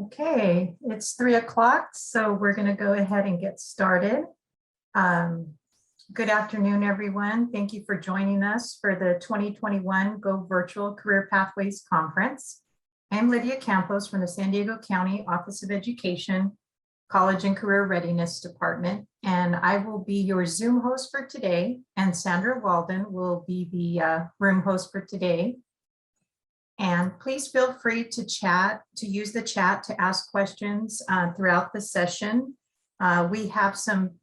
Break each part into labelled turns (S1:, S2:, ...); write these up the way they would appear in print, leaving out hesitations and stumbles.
S1: Okay, it's 3 o'clock, so we're going to go ahead and get started. Good afternoon, everyone. Thank you for joining us for the 2021 Go Virtual Career Pathways Conference. I'm Lydia Campos from the San Diego County Office of Education, College and Career Readiness Department, and I will be your Zoom host for today, and Sandra Walden will be the room host for today. And please feel free to use the chat to ask questions throughout the session. We have some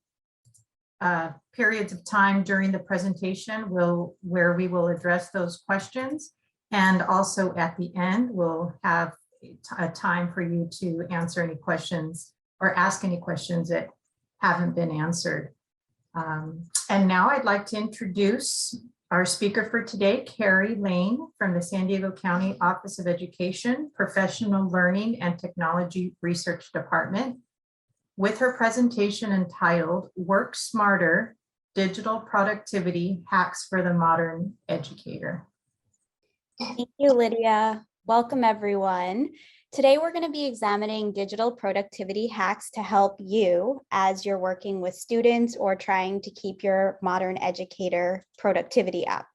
S1: periods of time during the presentation where we will address those questions. And also at the end, we'll have a time for you to answer any questions or ask any questions that haven't been answered. And now I'd like to introduce our speaker for today, Carrie Lane from the San Diego County Office of Education, Professional Learning and Technology Research Department, with her presentation entitled Work Smarter, Digital Productivity Hacks for the Modern Educator.
S2: Thank you, Lydia. Welcome, everyone. Today, we're going to be examining digital productivity hacks to help you as you're working with students or trying to keep your modern educator productivity up.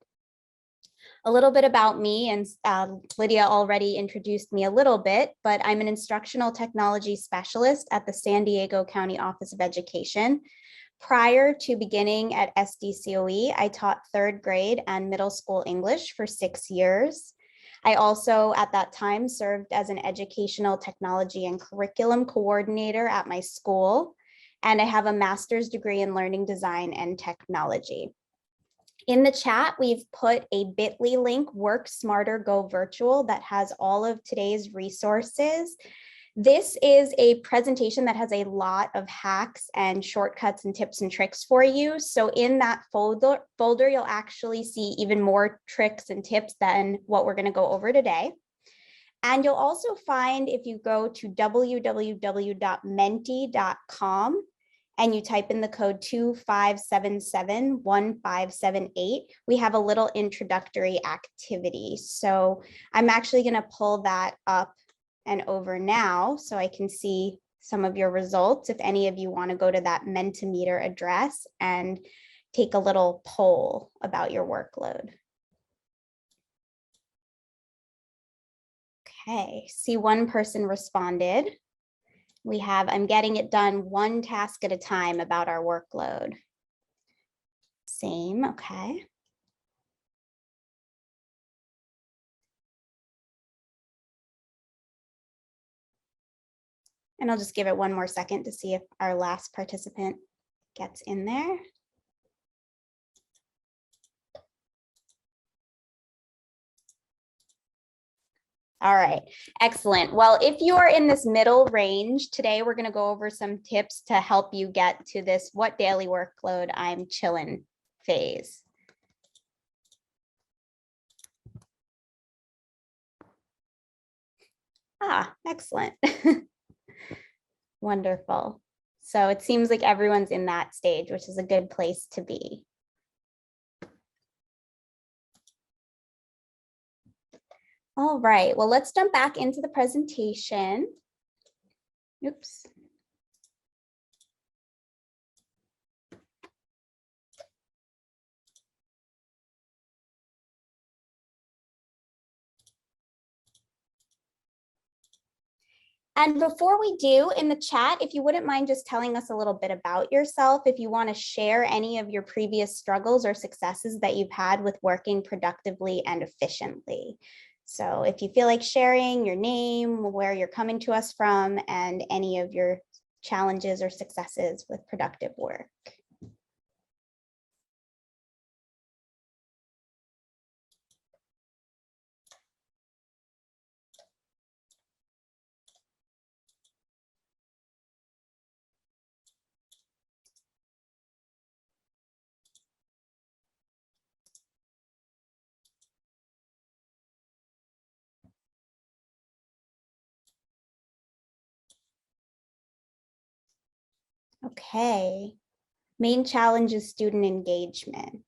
S2: A little bit about me, and Lydia already introduced me a little bit, but I'm an instructional technology specialist at the San Diego County Office of Education. Prior to beginning at SDCOE, I taught third grade and middle school English for 6 years. I also, at that time, served as an educational technology and curriculum coordinator at my school, and I have a master's degree in learning design and technology. In the chat, we've put a bit.ly link, Work Smarter, Go Virtual, that has all of today's resources. This is a presentation that has a lot of hacks and shortcuts and tips and tricks for you. So in that folder, you'll actually see even more tricks and tips than what we're going to go over today. And you'll also find, if you go to www.menti.com and you type in the code 25771578, we have a little introductory activity. So I'm actually going to pull that up and over now so I can see some of your results if any of you want to go to that Mentimeter address and take a little poll about your workload. Okay, see one person responded. We have, I'm getting it done one task at a time about our workload. Same, okay. And I'll just give it one more second to see if our last participant gets in there. All right, excellent. Well, if you are in this middle range, today we're going to go over some tips to help you get to this what daily workload I'm chillin' phase. Ah, excellent. Wonderful. So it seems like everyone's in that stage, which is a good place to be. All right, well, let's jump back into the presentation. Oops. And before we do, in the chat, if you wouldn't mind just telling us a little bit about yourself, if you want to share any of your previous struggles or successes that you've had with working productively and efficiently. So if you feel like sharing your name, where you're coming to us from, and any of your challenges or successes with productive work. Okay, main challenge is student engagement.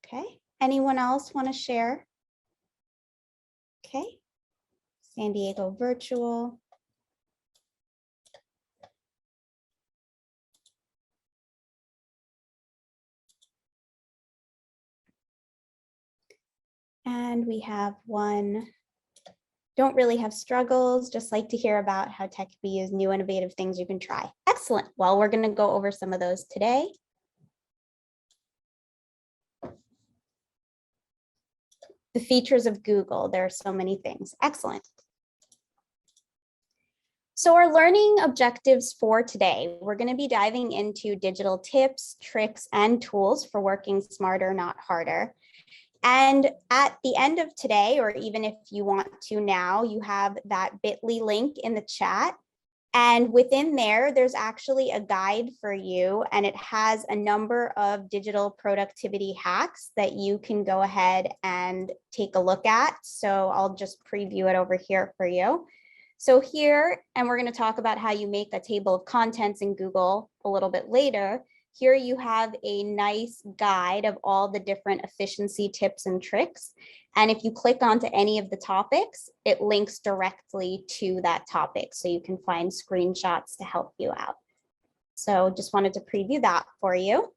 S2: Okay, anyone else want to share? Okay, San Diego virtual. And we have one, don't really have struggles, just like to hear about how tech can be used, new innovative things you can try. Excellent. Well, we're going to go over some of those today. The features of Google, there are so many things. Excellent. So our learning objectives for today, we're going to be diving into digital tips, tricks, and tools for working smarter, not harder. And at the end of today, or even if you want to now, you have that bit.ly link in the chat. And within there, there's actually a guide for you, and it has a number of digital productivity hacks that you can go ahead and take a look at. So I'll just preview it over here for you. So here, and we're going to talk about how you make a table of contents in Google a little bit later. Here you have a nice guide of all the different efficiency tips and tricks. And if you click onto any of the topics, it links directly to that topic. So you can find screenshots to help you out. So just wanted to preview that for you.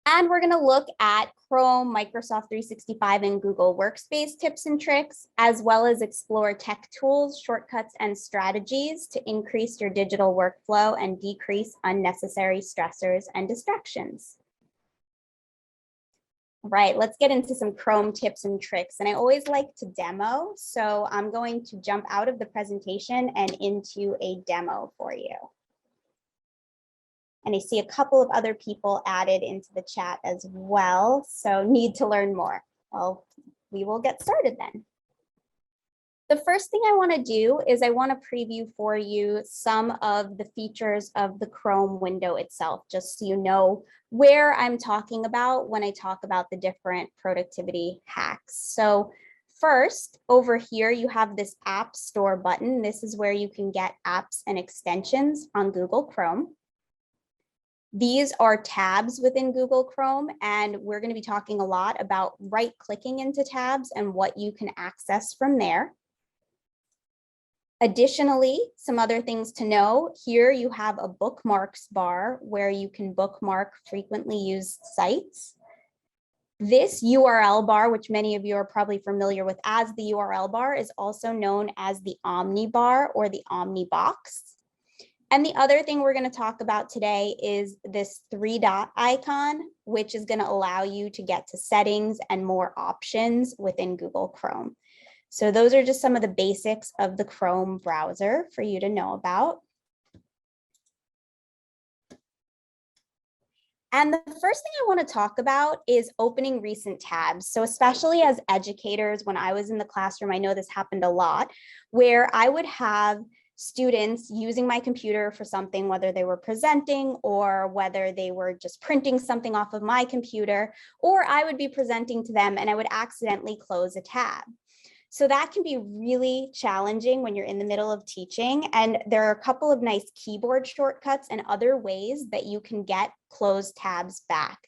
S2: And we're going to look at Chrome, Microsoft 365, and Google Workspace tips and tricks, as well as explore tech tools, shortcuts, and strategies to increase your digital workflow and decrease unnecessary stressors and distractions. Right, let's get into some Chrome tips and tricks. And I always like to demo, so I'm going to jump out of the presentation and into a demo for you. And I see a couple of other people added into the chat as well. So need to learn more. Well, we will get started then. The first thing I want to do is I want to preview for you some of the features of the Chrome window itself, just so you know where I'm talking about when I talk about the different productivity hacks. So first, over here, you have this App Store button. This is where you can get apps and extensions on Google Chrome. These are tabs within Google Chrome, and we're going to be talking a lot about right-clicking into tabs and what you can access from there. Additionally, some other things to know, here you have a bookmarks bar where you can bookmark frequently used sites. This URL bar, which many of you are probably familiar with as the URL bar, is also known as the Omni bar or the Omni box. And the other thing we're going to talk about today is this 3-dot icon, which is going to allow you to get to settings and more options within Google Chrome. So those are just some of the basics of the Chrome browser for you to know about. And the first thing I want to talk about is opening recent tabs. So especially as educators, when I was in the classroom, I know this happened a lot, where I would have students using my computer for something, whether they were presenting or whether they were just printing something off of my computer, or I would be presenting to them and I would accidentally close a tab. So that can be really challenging when you're in the middle of teaching. And there are a couple of nice keyboard shortcuts and other ways that you can get closed tabs back.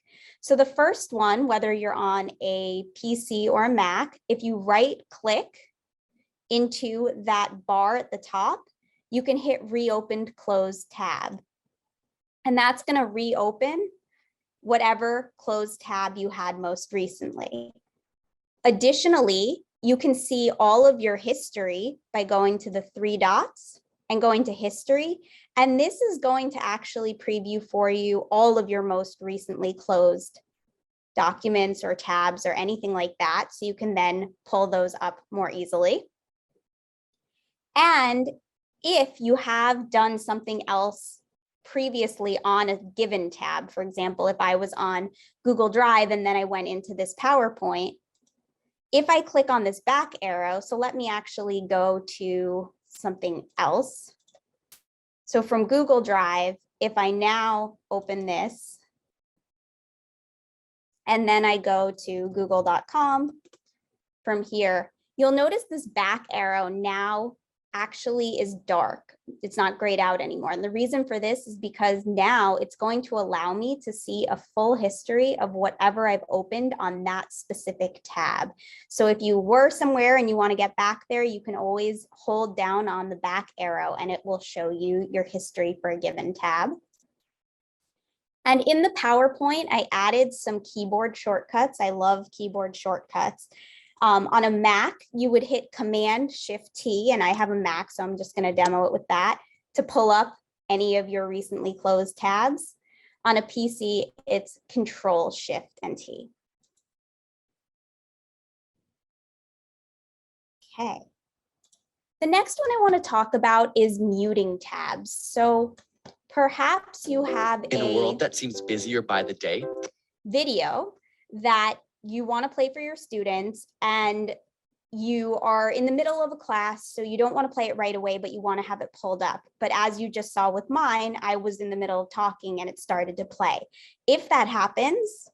S2: So the first one, whether you're on a PC or a Mac, if you right click into that bar at the top, you can hit reopened closed tab. And that's going to reopen whatever closed tab you had most recently. Additionally, you can see all of your history by going to the 3 dots and going to history. And this is going to actually preview for you all of your most recently closed documents or tabs or anything like that. So you can then pull those up more easily. And if you have done something else previously on a given tab, for example, if I was on Google Drive and then I went into this PowerPoint, if I click on this back arrow, so let me actually go to something else. So from Google Drive, if I now open this, and then I go to google.com from here, you'll notice this back arrow now actually is dark. It's not grayed out anymore. And the reason for this is because now it's going to allow me to see a full history of whatever I've opened on that specific tab. So if you were somewhere and you want to get back there, you can always hold down on the back arrow and it will show you your history for a given tab. And in the PowerPoint, I added some keyboard shortcuts. I love keyboard shortcuts. On a Mac, you would hit Command-Shift-T, and I have a Mac, so I'm just going to demo it with that to pull up any of your recently closed tabs. On a PC, it's Control-Shift and T. Okay. The next one I want to talk about is muting tabs. So perhaps you have
S3: in a world that seems busier by the day,
S2: video that you want to play for your students, and you are in the middle of a class, so you don't want to play it right away, but you want to have it pulled up. But as you just saw with mine, I was in the middle of talking and it started to play. If that happens,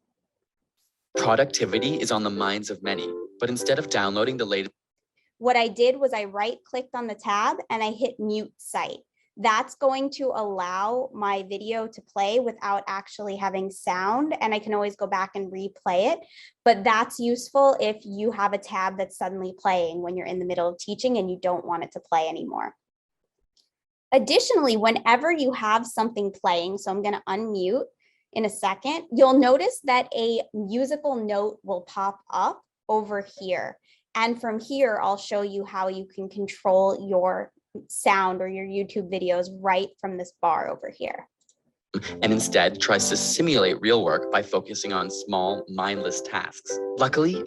S3: productivity is on the minds of many, but instead of downloading the latest,
S2: what I did was I right-clicked on the tab and I hit mute site. That's going to allow my video to play without actually having sound, and I can always go back and replay it. But that's useful if you have a tab that's suddenly playing when you're in the middle of teaching and you don't want it to play anymore. Additionally, whenever you have something playing, so I'm going to unmute in a second, you'll notice that a musical note will pop up over here. And from here, I'll show you how you can control your sound or your YouTube videos right from this bar over here.
S3: and instead tries to simulate real work by focusing on small, mindless tasks. Luckily,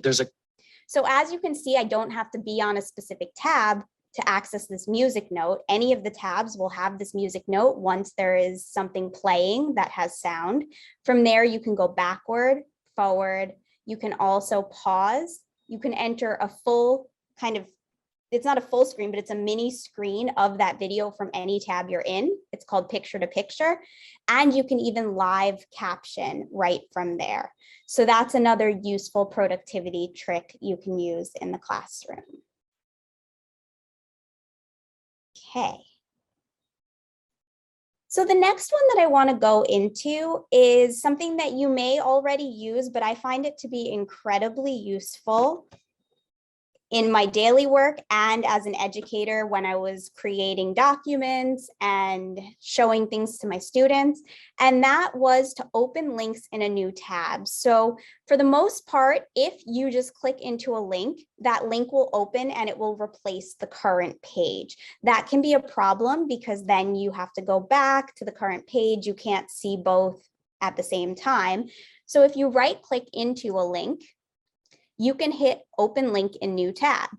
S2: So as you can see, I don't have to be on a specific tab to access this music note. Any of the tabs will have this music note once there is something playing that has sound. From there, you can go backward, forward. You can also pause. You can enter a full it's not a full screen, but it's a mini screen of that video from any tab you're in. It's called picture to picture. And you can even live caption right from there. So that's another useful productivity trick you can use in the classroom. Okay. So the next one that I want to go into is something that you may already use, but I find it to be incredibly useful in my daily work and as an educator when I was creating documents and showing things to my students. And that was to open links in a new tab. So for the most part, if you just click into a link, that link will open and it will replace the current page. That can be a problem because then you have to go back to the current page. You can't see both at the same time. So if you right click into a link, you can hit open link in new tab.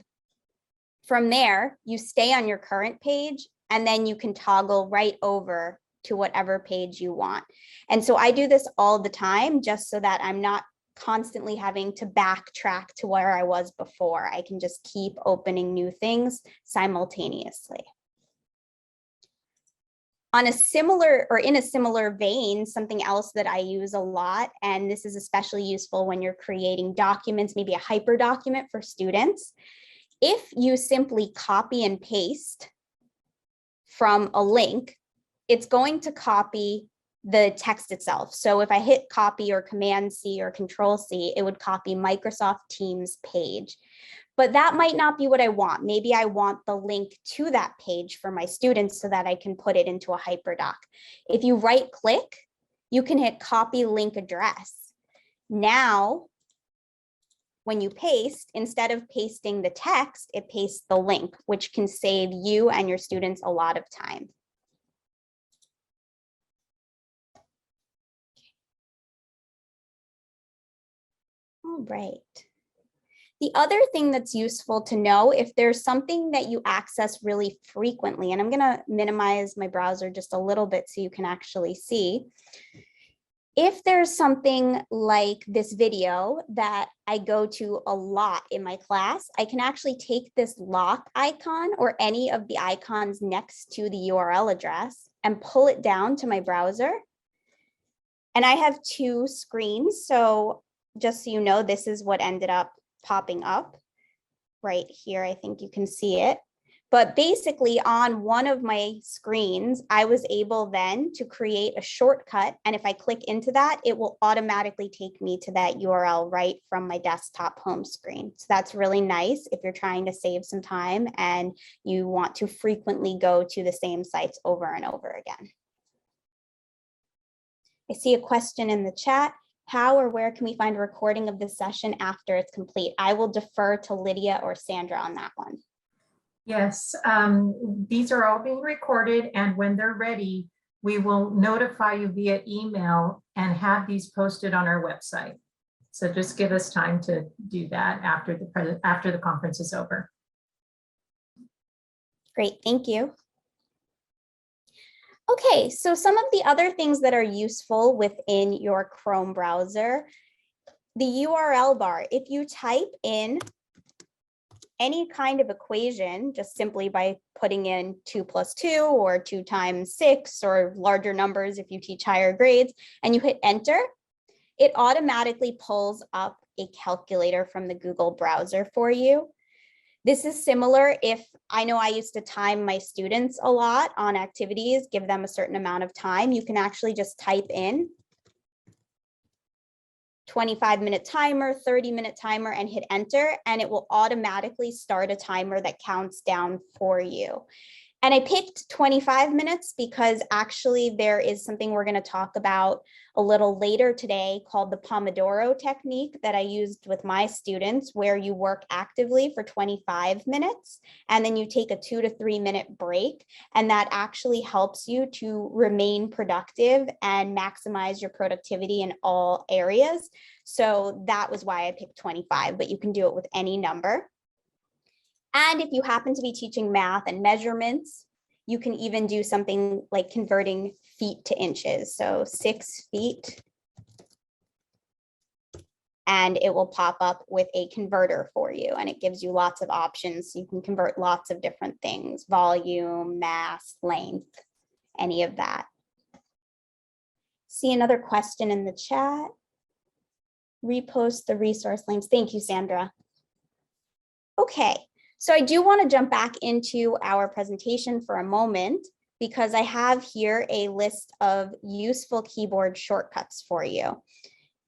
S2: From there, you stay on your current page and then you can toggle right over to whatever page you want. And so I do this all the time just so that I'm not constantly having to backtrack to where I was before. I can just keep opening new things simultaneously. On a similar or in a similar vein, something else that I use a lot, and this is especially useful when you're creating documents, maybe a hyper document for students. If you simply copy and paste from a link, it's going to copy the text itself. So if I hit copy or Command C or Control C, it would copy Microsoft Teams page. But that might not be what I want. Maybe I want the link to that page for my students so that I can put it into a hyperdoc. If you right click, you can hit copy link address. Now, when you paste, instead of pasting the text, it pastes the link, which can save you and your students a lot of time. All right. The other thing that's useful to know, if there's something that you access really frequently, and I'm going to minimize my browser just a little bit so you can actually see. If there's something like this video that I go to a lot in my class, I can actually take this lock icon or any of the icons next to the URL address and pull it down to my browser. And I have two screens. So just so you know, this is what ended up popping up right here. I think you can see it. But basically on one of my screens, I was able then to create a shortcut. And if I click into that, it will automatically take me to that URL right from my desktop home screen. So that's really nice if you're trying to save some time and you want to frequently go to the same sites over and over again. I see a question in the chat. How or where can we find a recording of this session after it's complete? I will defer to Lydia or Sandra on that one.
S1: Yes, these are all being recorded, and when they're ready, we will notify you via email and have these posted on our website. So just give us time to do that after the conference is over.
S2: Great, thank you. Okay, so some of the other things that are useful within your Chrome browser, the URL bar, if you type in any kind of equation, just simply by putting in 2 + 2 or 2 × 6 or larger numbers if you teach higher grades, and you hit enter, it automatically pulls up a calculator from the Google browser for you. This is similar if I know I used to time my students a lot on activities, give them a certain amount of time. You can actually just type in 25-minute timer, 30-minute timer, and hit enter, and it will automatically start a timer that counts down for you. And I picked 25 minutes because actually there is something we're going to talk about a little later today called the Pomodoro technique that I used with my students, where you work actively for 25 minutes and then you take a 2 to 3 minute break. And that actually helps you to remain productive and maximize your productivity in all areas. So that was why I picked 25, but you can do it with any number. And if you happen to be teaching math and measurements, you can even do something like converting feet to inches. So 6 feet. And it will pop up with a converter for you. And it gives you lots of options. So you can convert lots of different things, volume, mass, length, any of that. See another question in the chat. Repost the resource links. Thank you, Sandra. Okay. So I do want to jump back into our presentation for a moment because I have here a list of useful keyboard shortcuts for you.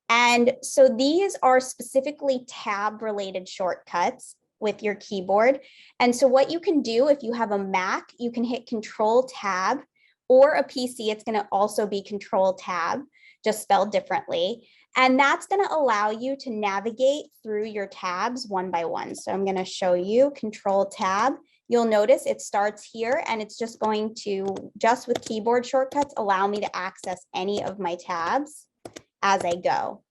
S2: And so these are specifically tab related shortcuts with your keyboard. And so what you can do if you have a Mac, you can hit Control Tab, or a PC, it's going to also be Control Tab, just spelled differently. And that's going to allow you to navigate through your tabs one by one. So I'm going to show you Control Tab. You'll notice it starts here and it's just going to, just with keyboard shortcuts, allow me to access any of my tabs as I go.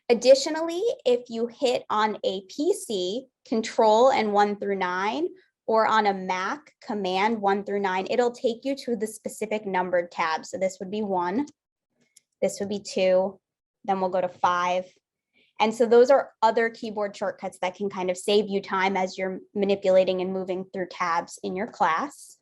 S2: Additionally, if you hit on a PC, Control and 1 through 9, or on a Mac, Command 1 through 9, it'll take you to the specific numbered tab. So this would be 1, this would be 2, then we'll go to 5. And so those are other keyboard shortcuts that can kind of save you time as you're manipulating and moving through tabs in your class.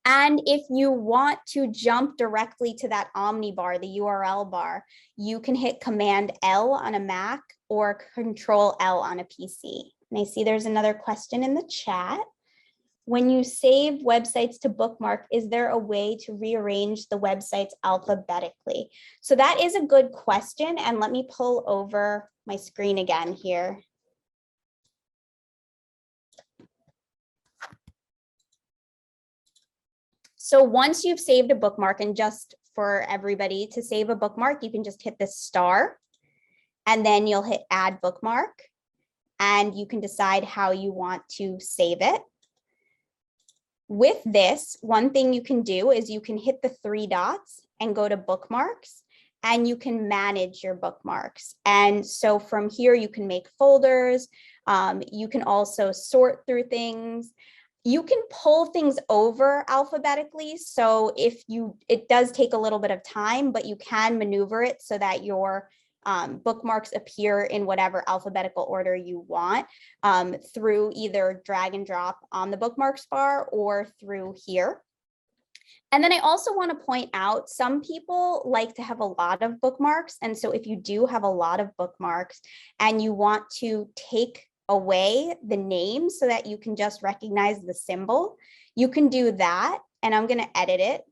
S2: And if you want to jump directly to that omnibar, the URL bar, you can hit Command L on a Mac or Control L on a PC. And I see there's another question in the chat. When you save websites to bookmark, is there a way to rearrange the websites alphabetically? So that is a good question. And let me pull over my screen again here. So once you've saved a bookmark, and just for everybody to save a bookmark, you can just hit this star and then you'll hit Add Bookmark and you can decide how you want to save it. With this, one thing you can do is you can hit the 3 dots and go to bookmarks and you can manage your bookmarks. And so from here, you can make folders. You can also sort through things. You can pull things over alphabetically. So it does take a little bit of time, but you can maneuver it so that your bookmarks appear in whatever alphabetical order you want through either drag and drop on the bookmarks bar or through here. And then I also want to point out, some people like to have a lot of bookmarks. And so if you do have a lot of bookmarks and you want to take away the name so that you can just recognize the symbol, you can do that. And I'm going to edit it.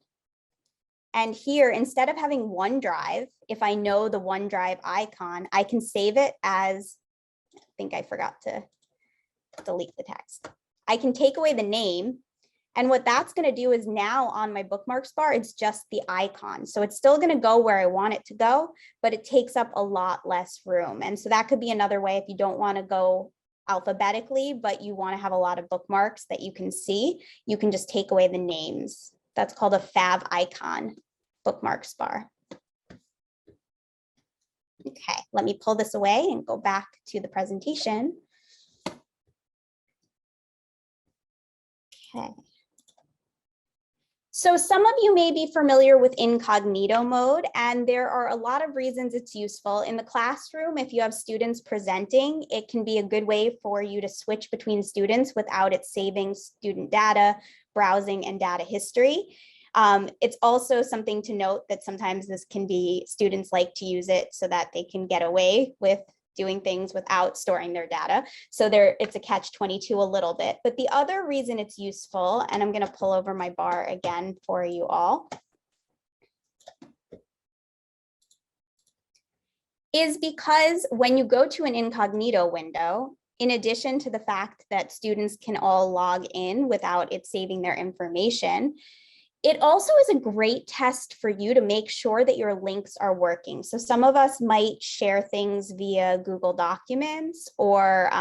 S2: And here, instead of having OneDrive, if I know the OneDrive icon, I can save it as, I think I forgot to delete the text. I can take away the name And what that's going to do is now on my bookmarks bar, it's just the icon. So it's still going to go where I want it to go, but it takes up a lot less room. And so that could be another way if you don't want to go alphabetically, but you want to have a lot of bookmarks that you can see, you can just take away the names. That's called a fav icon bookmarks bar. Okay, let me pull this away and go back to the presentation. Okay. So some of you may be familiar with incognito mode, and there are a lot of reasons it's useful. In the classroom, if you have students presenting, it can be a good way for you to switch between students without it saving student data, browsing, and data history. It's also something to note that sometimes this can be, students like to use it so that they can get away with doing things without storing their data. So it's a catch-22 a little bit. But the other reason it's useful, and I'm going to pull over my bar again for you all, is because when you go to an incognito window, in addition to the fact that students can all log in without it saving their information, it also is a great test for you to make sure that your links are working. So some of us might share things via Google Documents or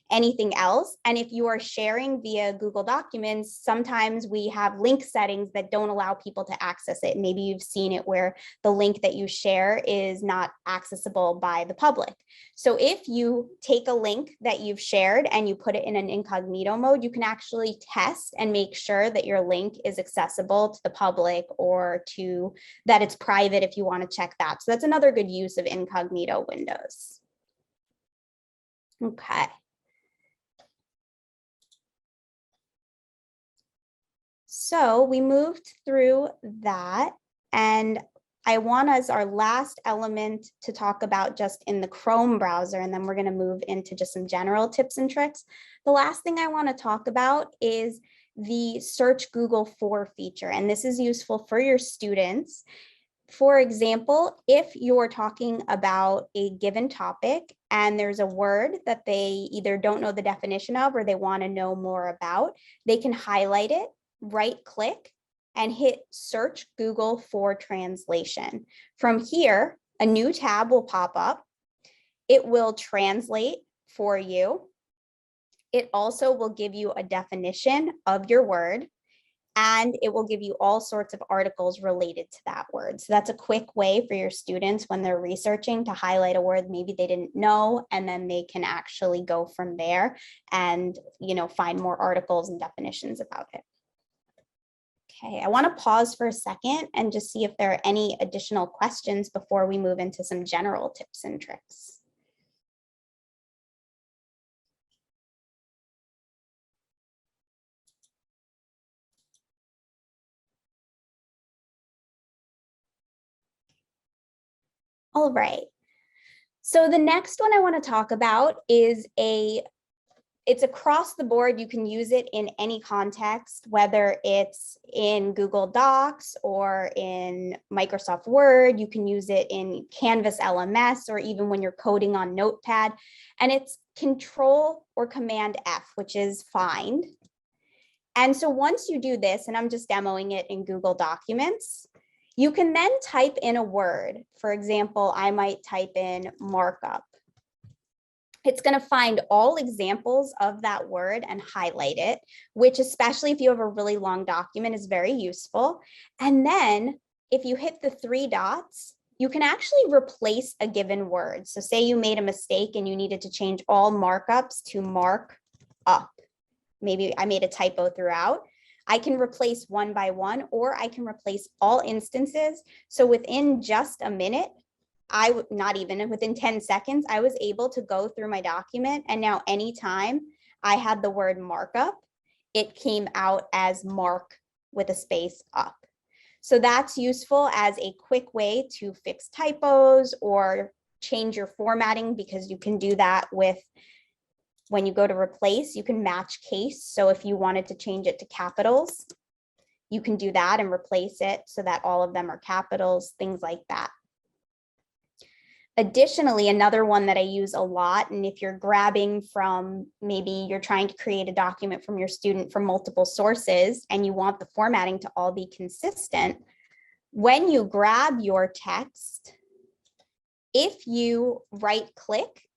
S2: anything else. And if you are sharing via Google Documents, sometimes we have link settings that don't allow people to access it. Maybe you've seen it where the link that you share is not accessible by the public. So if you take a link that you've shared and you put it in an incognito mode, you can actually test and make sure that your link is accessible to the public or to that it's private if you want to check that. So that's another good use of incognito windows. Okay. So we moved through that, and I want as our last element to talk about just in the Chrome browser, and then we're going to move into just some general tips and tricks. The last thing I want to talk about is the search Google for feature, and this is useful for your students. For example, if you're talking about a given topic and there's a word that they either don't know the definition of or they want to know more about, they can highlight it, right click, and hit search Google for translation. From here, a new tab will pop up. It will translate for you. It also will give you a definition of your word, and it will give you all sorts of articles related to that word. So that's a quick way for your students when they're researching to highlight a word maybe they didn't know, and then they can actually go from there and, find more articles and definitions about it. Okay, I want to pause for a second and just see if there are any additional questions before we move into some general tips and tricks. All right. So the next one I want to talk about is it's across the board. You can use it in any context, whether it's in Google Docs or in Microsoft Word. You can use it in Canvas LMS or even when you're coding on Notepad. And it's Control or Command F, which is find. And so once you do this, and I'm just demoing it in Google Documents, you can then type in a word. For example, I might type in markup. It's going to find all examples of that word and highlight it, which especially if you have a really long document is very useful. And then if you hit the 3 dots, you can actually replace a given word. So say you made a mistake and you needed to change all markups to mark up. Maybe I made a typo throughout. I can replace one by one, or I can replace all instances. So within just a minute, not even within 10 seconds, I was able to go through my document. And now anytime I had the word markup, it came out as mark with a space up. So that's useful as a quick way to fix typos or change your formatting, because you can do that with, when you go to replace, you can match case. So if you wanted to change it to capitals, you can do that and replace it so that all of them are capitals, things like that. Additionally, another one that I use a lot, and if you're grabbing from, maybe you're trying to create a document from your student from multiple sources and you want the formatting to all be consistent, when you grab your text, if you right click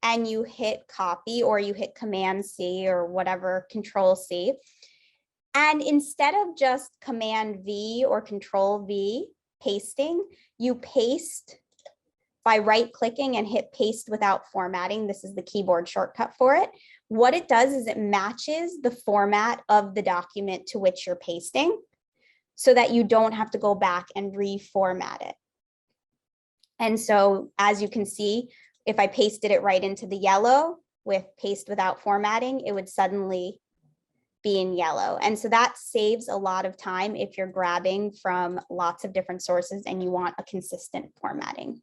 S2: and you hit copy, or you hit Command C or whatever, Control C, and instead of just Command V or Control V pasting, you paste by right clicking and hit paste without formatting. This is the keyboard shortcut for it. What it does is it matches the format of the document to which you're pasting, so that you don't have to go back and reformat it. And so, as you can see, if I pasted it right into the yellow with paste without formatting, it would suddenly be in yellow. And so that saves a lot of time if you're grabbing from lots of different sources and you want a consistent formatting.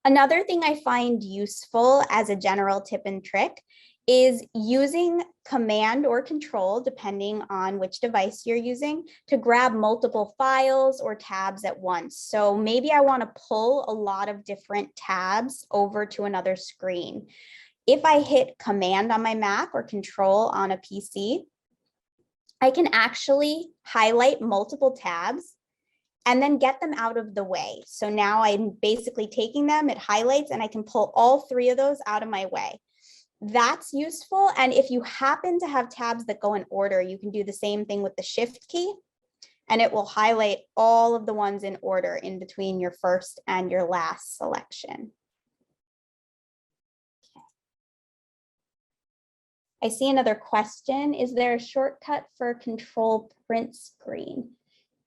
S2: Another thing I find useful as a general tip and trick is using Command or Control, depending on which device you're using, to grab multiple files or tabs at once. So maybe I want to pull a lot of different tabs over to another screen. If I hit Command on my Mac or Control on a PC, I can actually highlight multiple tabs and then get them out of the way. So now I'm basically taking them, it highlights, and I can pull all three of those out of my way. That's useful. And if you happen to have tabs that go in order, you can do the same thing with the Shift key, and it will highlight all of the ones in order in between your first and your last selection. Okay. I see another question. Is there a shortcut for Control Print Screen?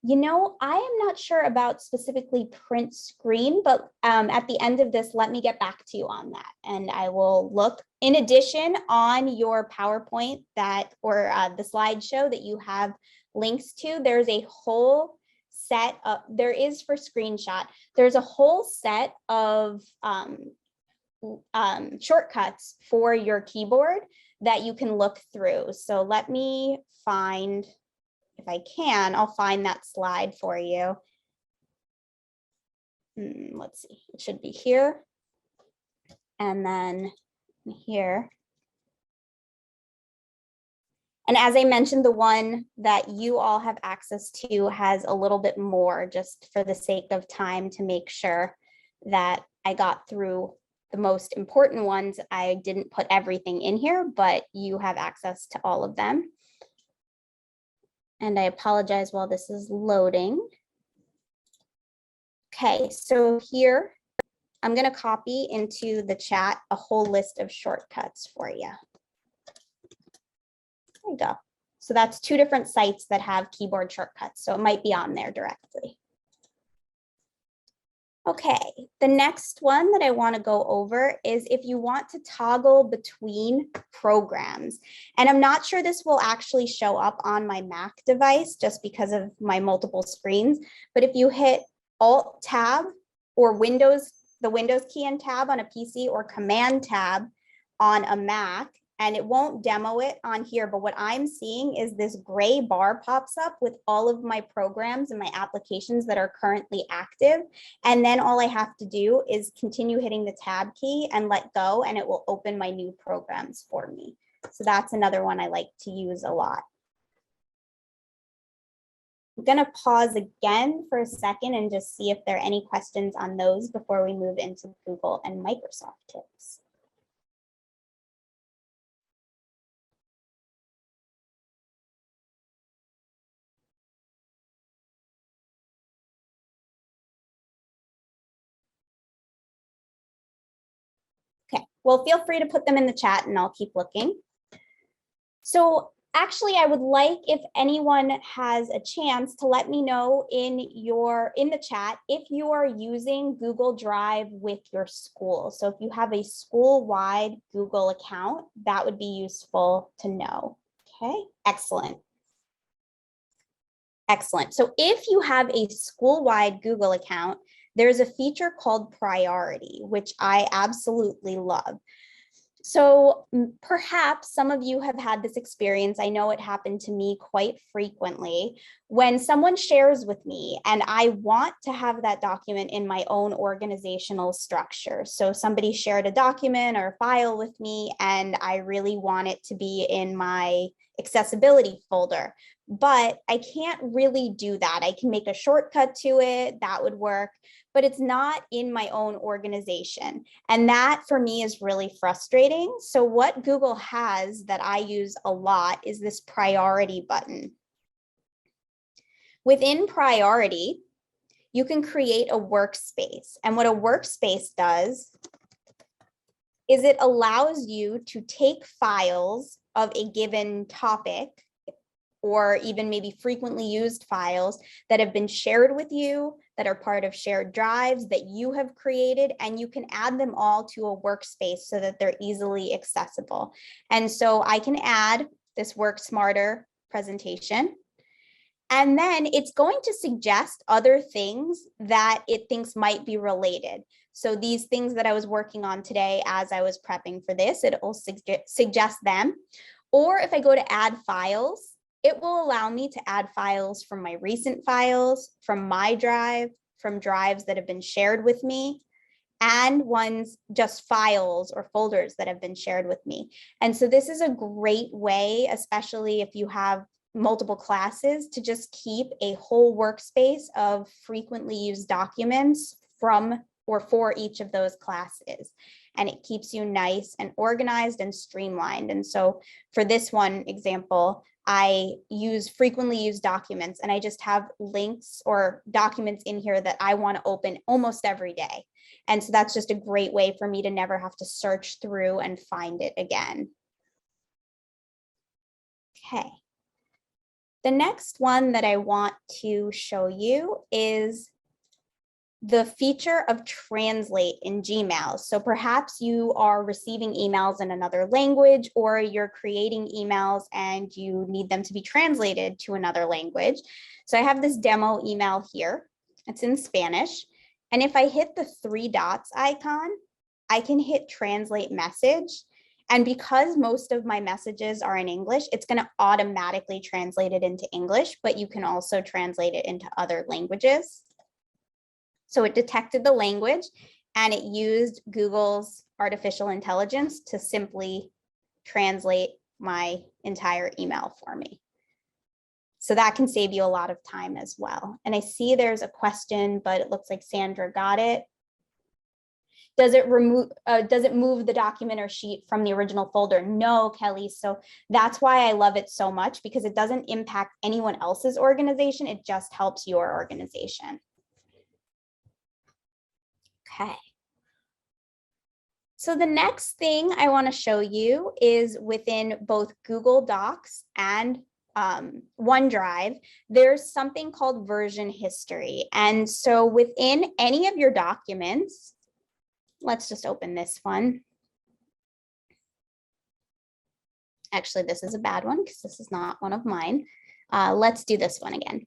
S2: You know, I am not sure about specifically print screen, but at the end of this, let me get back to you on that. And I will look. In addition, on your PowerPoint or the slideshow that you have links to, there's a whole set of, there is for screenshot, there's a whole set of shortcuts for your keyboard that you can look through. So let me find, if I can, I'll find that slide for you. Let's see, it should be here. And then here. And as I mentioned, the one that you all have access to has a little bit more, just for the sake of time, to make sure that I got through the most important ones. I didn't put everything in here, but you have access to all of them. And I apologize while this is loading. Okay, so here, I'm going to copy into the chat a whole list of shortcuts for you. There you go. So that's 2 different sites that have keyboard shortcuts, so it might be on there directly. Okay, the next one that I want to go over is if you want to toggle between programs. And I'm not sure this will actually show up on my Mac device just because of my multiple screens. But if you hit Alt Tab or Windows, the Windows key and tab on a PC, or Command Tab on a Mac, and it won't demo it on here, but what I'm seeing is this gray bar pops up with all of my programs and my applications that are currently active. And then all I have to do is continue hitting the tab key and let go, and it will open my new programs for me. So that's another one I like to use a lot. I'm going to pause again for a second and just see if there are any questions on those before we move into Google and Microsoft tips. Okay, well, feel free to put them in the chat and I'll keep looking. So actually, I would like, if anyone has a chance, to let me know in the chat if you are using Google Drive with your school. So if you have a school-wide Google account, that would be useful to know. Okay, excellent. Excellent. So if you have a school-wide Google account, there's a feature called Priority, which I absolutely love. So perhaps some of you have had this experience. I know it happened to me quite frequently when someone shares with me and I want to have that document in my own organizational structure. So somebody shared a document or a file with me and I really want it to be in my accessibility folder, but I can't really do that. I can make a shortcut to it, that would work, but it's not in my own organization. And that for me is really frustrating. So what Google has that I use a lot is this priority button. Within priority, you can create a workspace. And what a workspace does is it allows you to take files of a given topic or even maybe frequently used files that have been shared with you, that are part of shared drives that you have created, and you can add them all to a workspace so that they're easily accessible. And so I can add this Work Smarter presentation, and then it's going to suggest other things that it thinks might be related. So these things that I was working on today as I was prepping for this, it will suggest them. Or if I go to add files, it will allow me to add files from my recent files, from my drive, from drives that have been shared with me, and ones just files or folders that have been shared with me. And so this is a great way, especially if you have multiple classes, to just keep a whole workspace of frequently used documents from or for each of those classes. And it keeps you nice and organized and streamlined. And so for this one example, I use frequently used documents and I just have links or documents in here that I want to open almost every day. And so that's just a great way for me to never have to search through and find it again. Okay. The next one that I want to show you is the feature of translate in Gmail. So perhaps you are receiving emails in another language, or you're creating emails and you need them to be translated to another language. So I have this demo email here. It's in Spanish. And if I hit the 3 dots icon, I can hit translate message. And because most of my messages are in English, it's going to automatically translate it into English, but you can also translate it into other languages. So it detected the language and it used Google's artificial intelligence to simply translate my entire email for me. So that can save you a lot of time as well. And I see there's a question, but it looks like Sandra got it. Does it move the document or sheet from the original folder? No, Kelly. So that's why I love it so much, because it doesn't impact anyone else's organization. It just helps your organization. Okay. So the next thing I want to show you is within both Google Docs and OneDrive, there's something called version history. And so within any of your documents, let's just open this one. Actually, this is a bad one because this is not one of mine. Let's do this one again.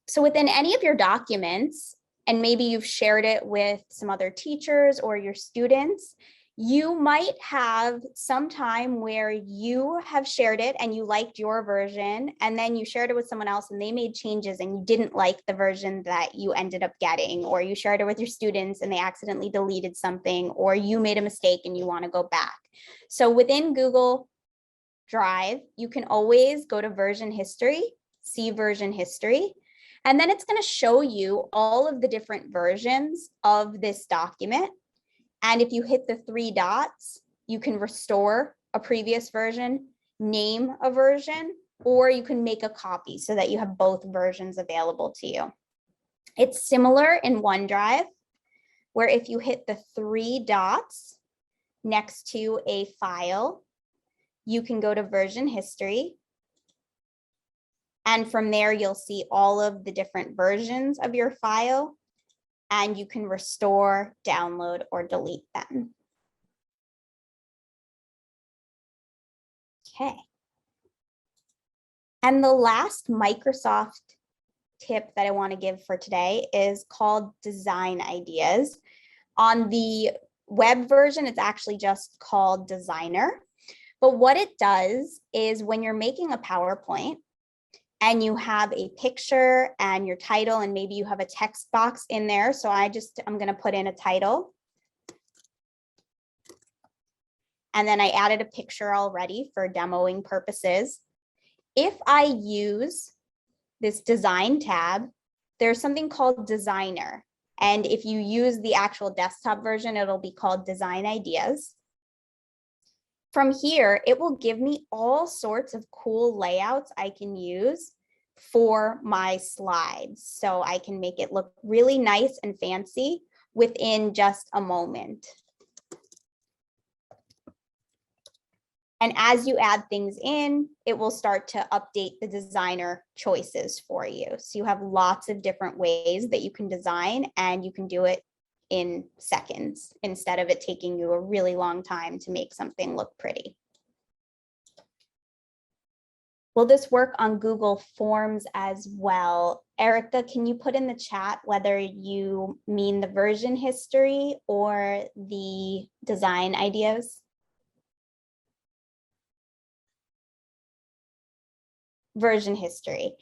S2: So within any of your documents, and maybe you've shared it with some other teachers or your students, you might have some time where you have shared it and you liked your version, and then you shared it with someone else and they made changes and you didn't like the version that you ended up getting, or you shared it with your students and they accidentally deleted something, or you made a mistake and you want to go back. So within Google Drive, you can always go to version history, see version history, and then it's going to show you all of the different versions of this document. And if you hit the 3 dots, you can restore a previous version, name a version, or you can make a copy so that you have both versions available to you. It's similar in OneDrive, where if you hit the 3 dots next to a file, you can go to version history. And from there, you'll see all of the different versions of your file, and you can restore, download, or delete them. Okay. And the last Microsoft tip that I want to give for today is called design ideas. On the web version, it's actually just called Designer. But what it does is when you're making a PowerPoint and you have a picture and your title, and maybe you have a text box in there. So I'm going to put in a title. And then I added a picture already for demoing purposes. If I use this design tab, there's something called Designer. And if you use the actual desktop version, it'll be called Design Ideas. From here, it will give me all sorts of cool layouts I can use for my slides. So I can make it look really nice and fancy within just a moment. And as you add things in, it will start to update the designer choices for you. So you have lots of different ways that you can design, and you can do it in seconds instead of it taking you a really long time to make something look pretty. Will this work on Google Forms as well? Erica, can you put in the chat whether you mean the version history or the design ideas? Version history.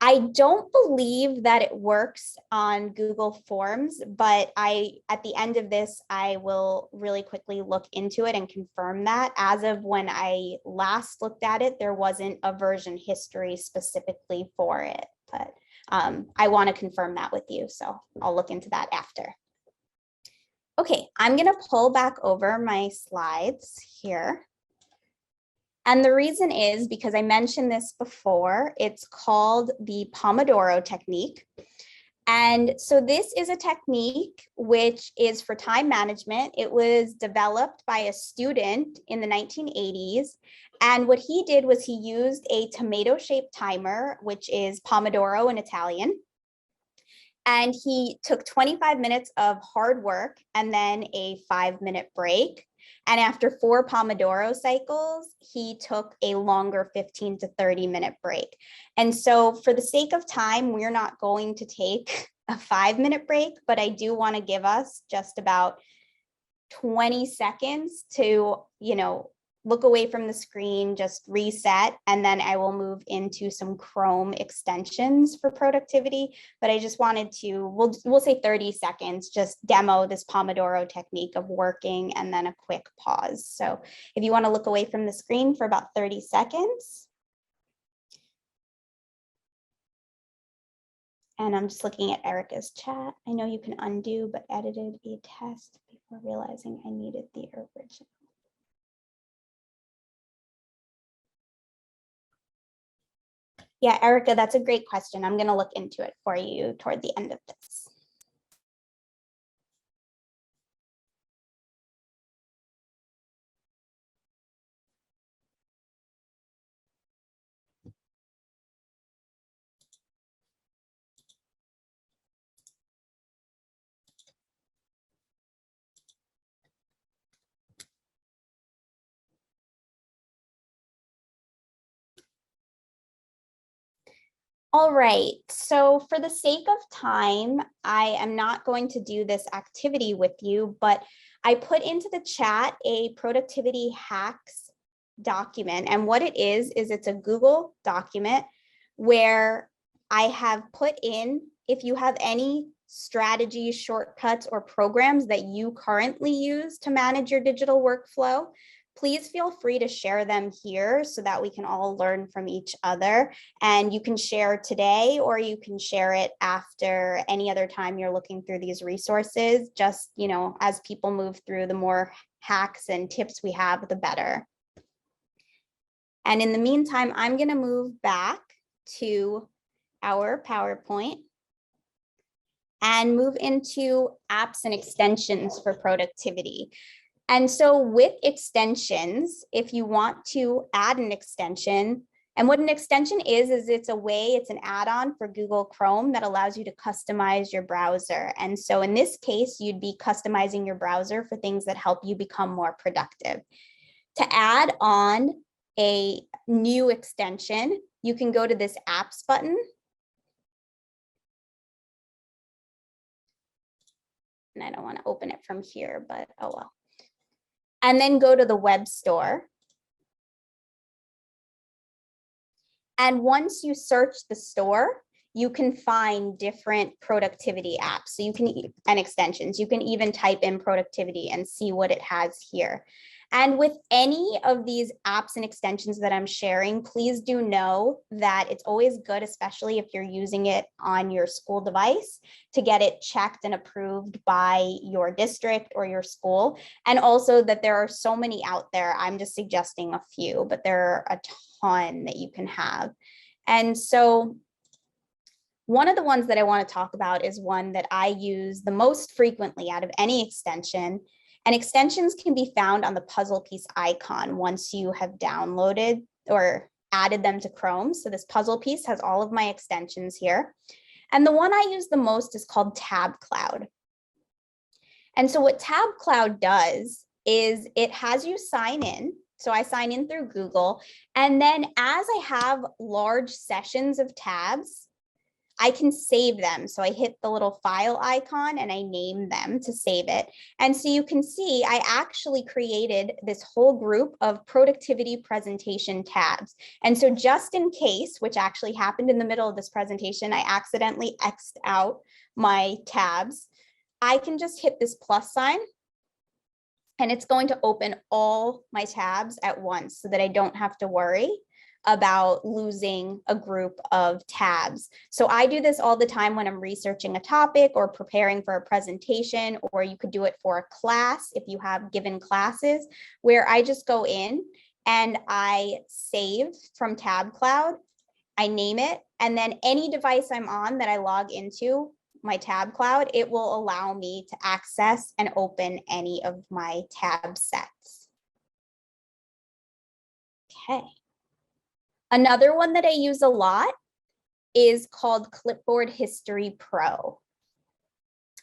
S2: I don't believe that it works on Google Forms, but at the end of this, I will really quickly look into it and confirm that. As of when I last looked at it, there wasn't a version history specifically for it, but I want to confirm that with you. So I'll look into that after. Okay, I'm going to pull back over my slides here. And the reason is because I mentioned this before, it's called the Pomodoro technique. And so this is a technique which is for time management. It was developed by a student in the 1980s. And what he did was he used a tomato-shaped timer, which is Pomodoro in Italian. And he took 25 minutes of hard work and then a 5-minute break. And after 4 Pomodoro cycles, he took a longer 15 to 30-minute break. And so for the sake of time, we're not going to take a 5-minute break, but I do want to give us just about 20 seconds to, look away from the screen, just reset, and then I will move into some Chrome extensions for productivity. But I just wanted to, we'll say 30 seconds, just demo this Pomodoro technique of working and then a quick pause. So if you want to look away from the screen for about 30 seconds. And I'm just looking at Erica's chat. I know you can undo, but edited a test before realizing I needed the original. Yeah, Erica, that's a great question. I'm going to look into it for you toward the end of this. All right, so for the sake of time, I am not going to do this activity with you, but I put into the chat a productivity hacks document. And what it is it's a Google document where I have put in, if you have any strategies, shortcuts, or programs that you currently use to manage your digital workflow, please feel free to share them here so that we can all learn from each other. And you can share today, or you can share it after any other time you're looking through these resources. Just, as people move through, the more hacks and tips we have, the better. And in the meantime, I'm going to move back to our PowerPoint and move into apps and extensions for productivity. And so with extensions, if you want to add an extension, and what an extension is it's an add-on for Google Chrome that allows you to customize your browser. And so in this case, you'd be customizing your browser for things that help you become more productive. To add on a new extension, you can go to this apps button. And I don't want to open it from here, but oh well. And then go to the web store. And once you search the store, you can find different productivity apps. So you can, and extensions, you can even type in productivity and see what it has here. And with any of these apps and extensions that I'm sharing, please do know that it's always good, especially if you're using it on your school device, to get it checked and approved by your district or your school. And also that there are so many out there. I'm just suggesting a few, but there are a ton that you can have. And so one of the ones that I want to talk about is one that I use the most frequently out of any extension. And extensions can be found on the puzzle piece icon once you have downloaded or added them to Chrome. So this puzzle piece has all of my extensions here. And the one I use the most is called Tab Cloud. And so what Tab Cloud does is it has you sign in. So I sign in through Google. And then as I have large sessions of tabs, I can save them. So I hit the little file icon and I name them to save it. And so you can see I actually created this whole group of productivity presentation tabs. And so just in case, which actually happened in the middle of this presentation, I accidentally X'd out my tabs. I can just hit this plus sign and it's going to open all my tabs at once so that I don't have to worry about losing a group of tabs. So I do this all the time when I'm researching a topic or preparing for a presentation, or you could do it for a class if you have given classes, where I just go in and I save from Tab Cloud, I name it, and then any device I'm on that I log into my Tab Cloud, it will allow me to access and open any of my tab sets. Okay. Another one that I use a lot is called Clipboard History Pro.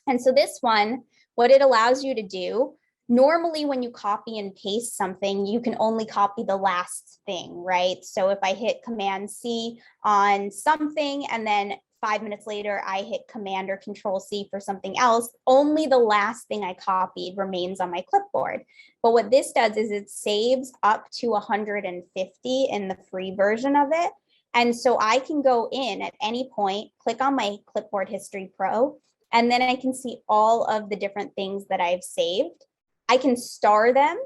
S2: And so this one, what it allows you to do, normally when you copy and paste something, you can only copy the last thing, right? So if I hit Command C on something and then 5 minutes later, I hit Command or Control C for something else, only the last thing I copied remains on my clipboard. But what this does is it saves up to 150 in the free version of it. And so I can go in at any point, click on my Clipboard History Pro, and then I can see all of the different things that I've saved. I can star them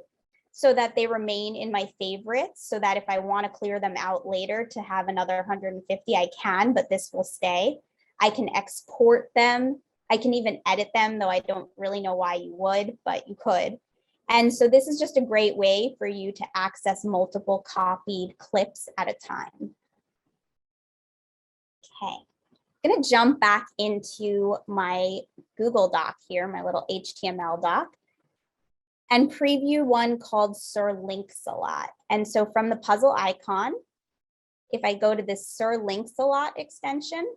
S2: so that they remain in my favorites, so that if I want to clear them out later to have another 150, I can, but this will stay. I can export them. I can even edit them, though I don't really know why you would, but you could. And so this is just a great way for you to access multiple copied clips at a time. Okay, I'm going to jump back into my Google Doc here, my little HTML doc, and preview one called Sir Links-a-Lot. And so from the puzzle icon, if I go to this Sir Links-a-Lot extension,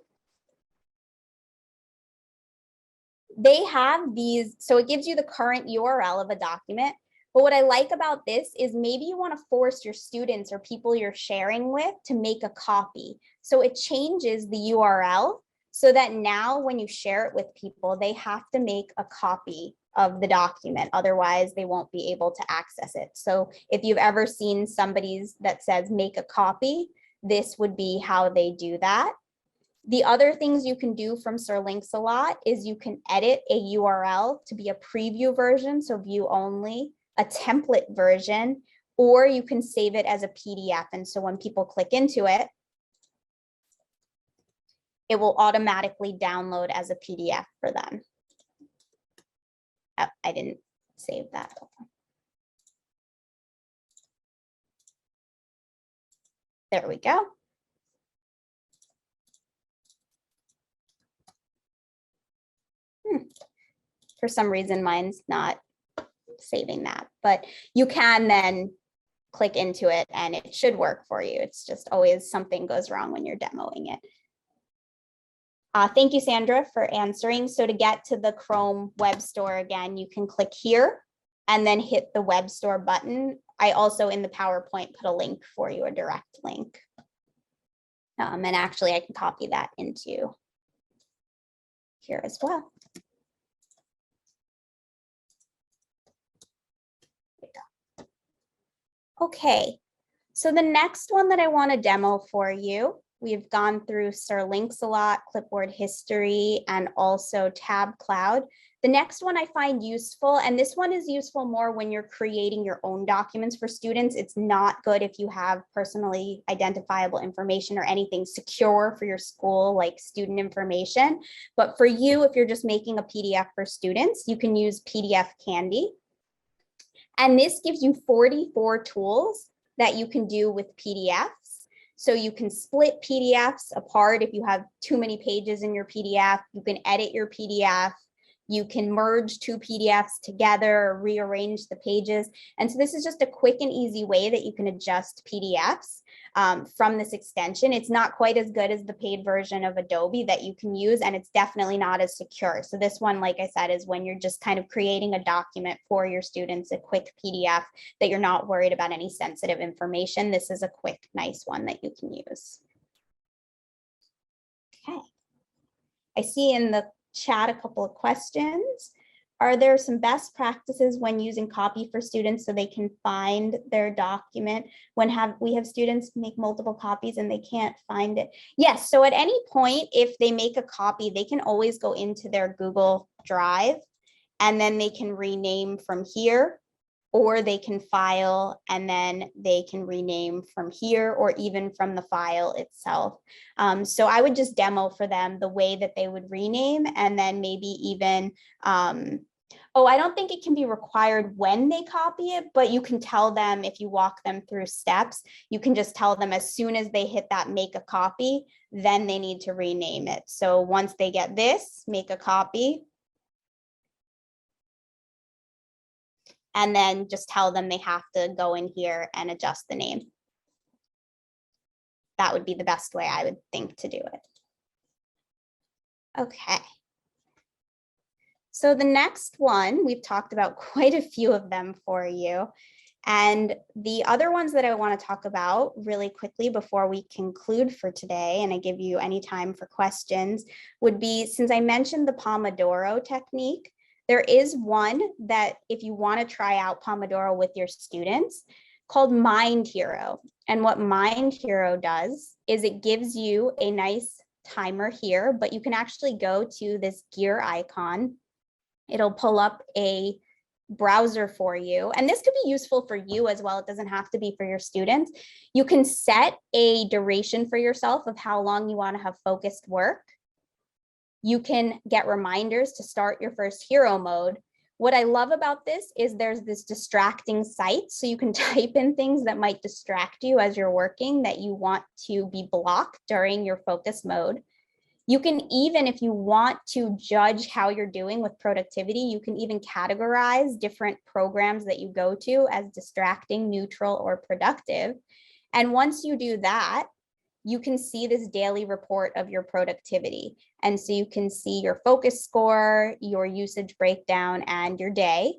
S2: they have these, so it gives you the current URL of a document. But what I like about this is maybe you want to force your students or people you're sharing with to make a copy. So it changes the URL so that now when you share it with people, they have to make a copy of the document. Otherwise, they won't be able to access it. So if you've ever seen somebody's that says make a copy, this would be how they do that. The other things you can do from Sir Links-a-Lot is you can edit a URL to be a preview version, so view only, a template version, or you can save it as a PDF. And so when people click into it, it will automatically download as a PDF for them. Oh, I didn't save that. There we go. For some reason, mine's not saving that, but you can then click into it and it should work for you. It's just always something goes wrong when you're demoing it. Thank you, Sandra, for answering. So to get to the Chrome Web Store again, you can click here and then hit the Web Store button. I also in the PowerPoint put a link for you, a direct link. And actually I can copy that into here as well. Okay, so the next one that I want to demo for you, we've gone through Sir Links a lot, clipboard history, and also Tab Cloud. The next one I find useful, and this one is useful more when you're creating your own documents for students. It's not good if you have personally identifiable information or anything secure for your school, like student information. But for you, if you're just making a PDF for students, you can use PDF Candy. And this gives you 44 tools that you can do with PDFs. So you can split PDFs apart if you have too many pages in your PDF. You can edit your PDF. You can merge two PDFs together, rearrange the pages. And so this is just a quick and easy way that you can adjust PDFs from this extension. It's not quite as good as the paid version of Adobe that you can use, and it's definitely not as secure. So this one, like I said, is when you're just kind of creating a document for your students, a quick PDF that you're not worried about any sensitive information. This is a quick, nice one that you can use. Okay. I see in the chat a couple of questions. Are there some best practices when using copy for students so they can find their document when we have students make multiple copies and they can't find it? Yes, so at any point, if they make a copy, they can always go into their Google Drive and then they can rename from here, or they can file and then they can rename from here or even from the file itself. So I would just demo for them the way that they would rename, and then maybe even, oh, I don't think it can be required when they copy it, but you can tell them, if you walk them through steps, you can just tell them as soon as they hit that make a copy, then they need to rename it. So once they get this, make a copy, and then just tell them they have to go in here and adjust the name. That would be the best way I would think to do it. Okay. So the next one, we've talked about quite a few of them for you. And the other ones that I want to talk about really quickly before we conclude for today, and I give you any time for questions, would be, since I mentioned the Pomodoro technique, there is one that if you want to try out Pomodoro with your students called Mind Hero. And what Mind Hero does is it gives you a nice timer here, but you can actually go to this gear icon. It'll pull up a browser for you. And this could be useful for you as well. It doesn't have to be for your students. You can set a duration for yourself of how long you want to have focused work. You can get reminders to start your first hero mode. What I love about this is there's this distracting site, so you can type in things that might distract you as you're working that you want to be blocked during your focus mode. You can even, if you want to judge how you're doing with productivity, you can even categorize different programs that you go to as distracting, neutral, or productive. And once you do that, you can see this daily report of your productivity. And so you can see your focus score, your usage breakdown, and your day.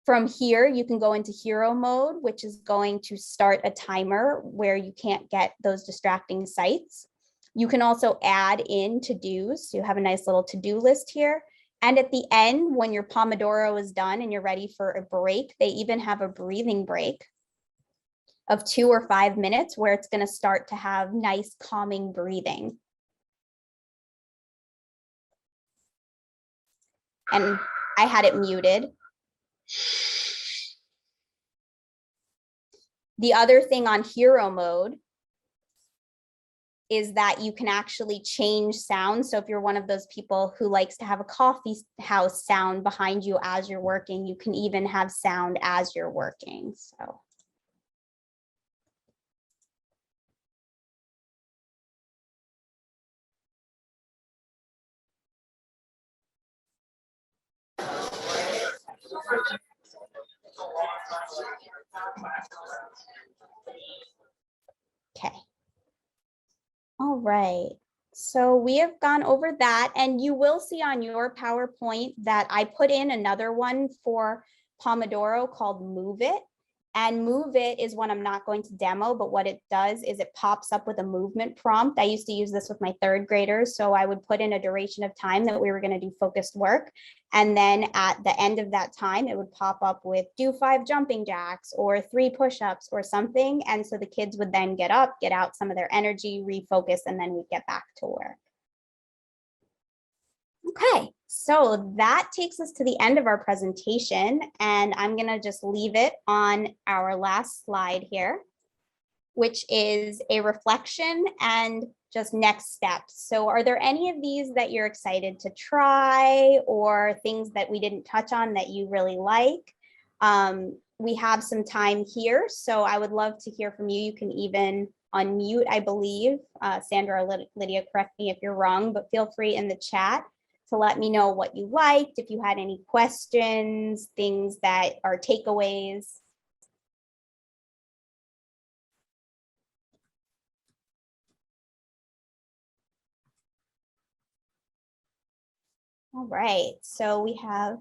S2: From here, you can go into hero mode, which is going to start a timer where you can't get those distracting sites. You can also add in to-dos. So you have a nice little to-do list here. And at the end, when your Pomodoro is done and you're ready for a break, they even have a breathing break of 2 or 5 minutes where it's going to start to have nice calming breathing. And I had it muted. The other thing on hero mode is that you can actually change sound. So if you're one of those people who likes to have a coffee house sound behind you as you're working, you can even have sound as you're working. So. Okay. All right. So we have gone over that, and you will see on your PowerPoint that I put in another one for Pomodoro called Move It. And move it is one I'm not going to demo, but what it does is it pops up with a movement prompt. I used to use this with my third graders. So I would put in a duration of time that we were going to do focused work. And then at the end of that time, it would pop up with do 5 jumping jacks or 3 push-ups or something. And so the kids would then get up, get out some of their energy, refocus, and then we'd get back to work. Okay, so that takes us to the end of our presentation, and I'm going to just leave it on our last slide here, which is a reflection and just next steps. So are there any of these that you're excited to try, or things that we didn't touch on that you really like? We have some time here, so I would love to hear from you. You can even unmute, I believe. Sandra or Lydia, correct me if you're wrong, but feel free in the chat to let me know what you liked, if you had any questions, things that are takeaways. All right, so we have,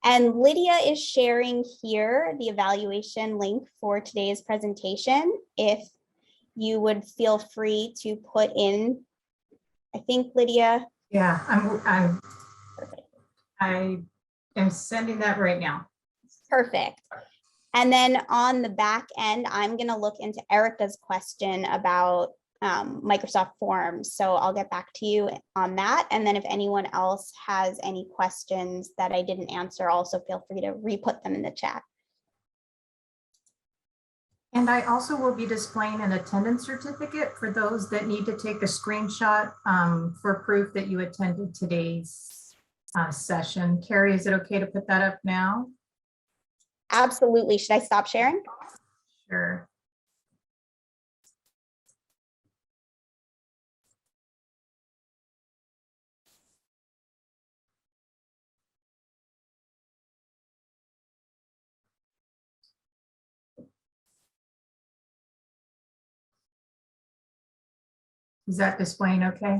S2: and Lydia is sharing here the evaluation link for today's presentation. If you would feel free to put in, I think Lydia.
S1: Yeah, I am sending that right now.
S2: Perfect. And then on the back end, I'm going to look into Erica's question about Microsoft Forms. So I'll get back to you on that. And then if anyone else has any questions that I didn't answer, also feel free to re-put them in the chat.
S1: And I also will be displaying an attendance certificate for those that need to take a screenshot for proof that you attended today's session. Carrie, is it okay to put that up now?
S2: Absolutely. Should I stop sharing?
S1: Sure. Is that displaying okay?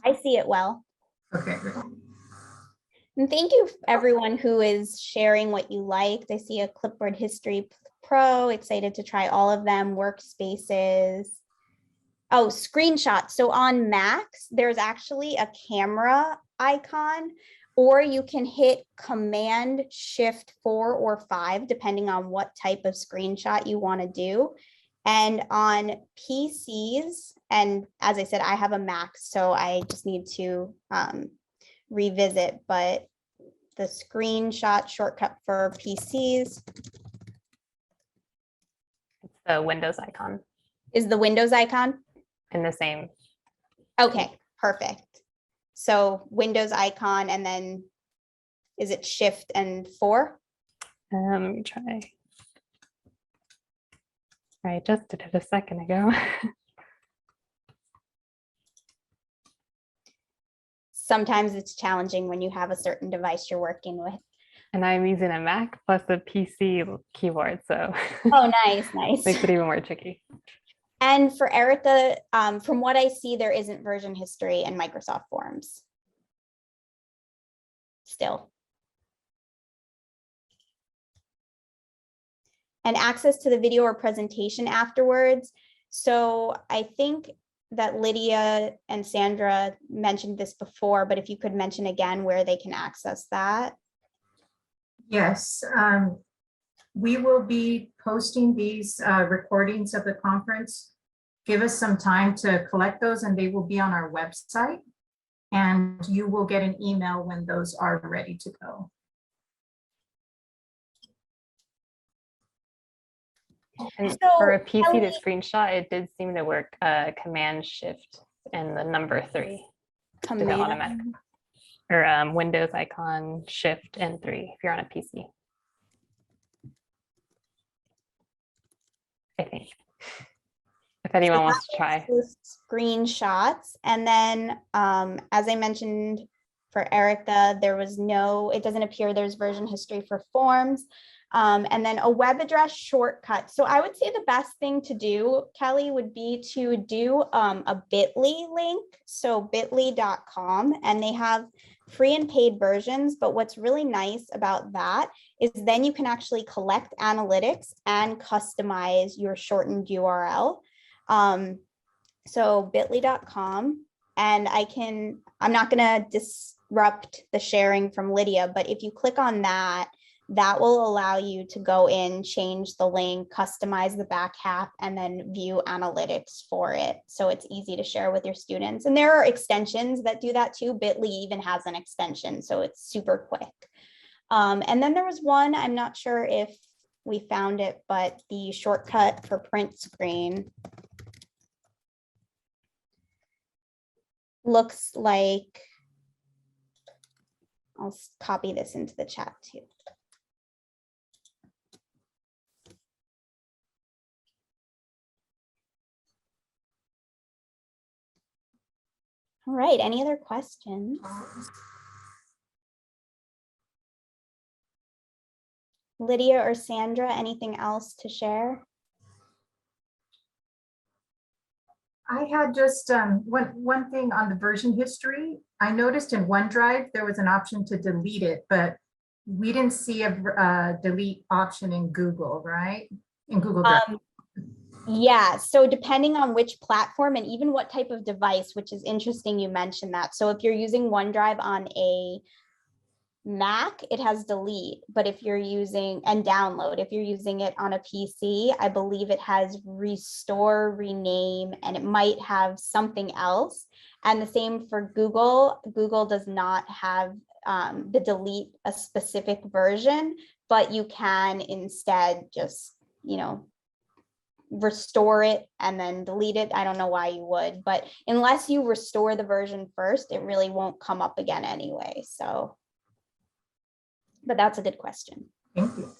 S2: I see it well.
S1: Okay, good.
S2: And thank you everyone who is sharing what you liked. I see a Clipboard History Pro, excited to try all of them, workspaces. Oh, screenshots. So on Macs, there's actually a camera icon, or you can hit Command Shift 4 or 5, depending on what type of screenshot you want to do. And on PCs, and as I said, I have a Mac, so I just need to revisit, but the screenshot shortcut for PCs
S4: It's the Windows icon
S2: is the Windows icon.
S4: in the same.
S2: Okay, perfect. So Windows icon, and then is it Shift and 4?
S4: Let me try. I just did it a second ago.
S2: Sometimes it's challenging when you have a certain device you're working with.
S4: And I'm using a Mac plus a PC keyboard, so
S2: Oh, nice, nice.
S4: makes it even more tricky.
S2: And for Erica, from what I see, there isn't version history in Microsoft Forms. Still. And access to the video or presentation afterwards. So I think that Lydia and Sandra mentioned this before, but if you could mention again where they can access that.
S1: Yes, we will be posting these recordings of the conference. Give us some time to collect those, and they will be on our website. And you will get an email when those are ready to go.
S4: And
S2: So,
S4: for a PC
S2: Kelly,
S4: to screenshot, it did seem to work Command Shift and the number 3 to go automatic. Or Windows icon Shift and 3 if you're on a PC. I think. If anyone wants to try.
S2: Screenshots. And then as I mentioned for Erica, there was no, it doesn't appear there's version history for Forms. And then a web address shortcut. So I would say the best thing to do, Kelly, would be to do a bit.ly link. So bit.ly.com, and they have free and paid versions, but what's really nice about that is then you can actually collect analytics and customize your shortened URL. So bit.ly.com, and I'm not gonna disrupt the sharing from Lydia, but if you click on that, that will allow you to go in, change the link, customize the back half, and then view analytics for it. So it's easy to share with your students. And there are extensions that do that too. Bit.ly even has an extension, so it's super quick. And then there was one, I'm not sure if we found it, but the shortcut for print screen looks like, I'll copy this into the chat too. All right, any other questions? Lydia or Sandra, anything else to share?
S1: I had just one thing on the version history. I noticed in OneDrive, there was an option to delete it, but we didn't see a delete option in Google, right? In Google Drive.
S2: Yeah, so depending on which platform and even what type of device, which is interesting you mentioned that. So if you're using OneDrive on a Mac, it has delete, but if you're using and download, if you're using it on a PC, I believe it has restore, rename, and it might have something else. And the same for Google. Google does not have the delete a specific version, but you can instead just, restore it and then delete it. I don't know why you would, but unless you restore the version first, it really won't come up again anyway. So, but that's a good question.
S1: Thank you.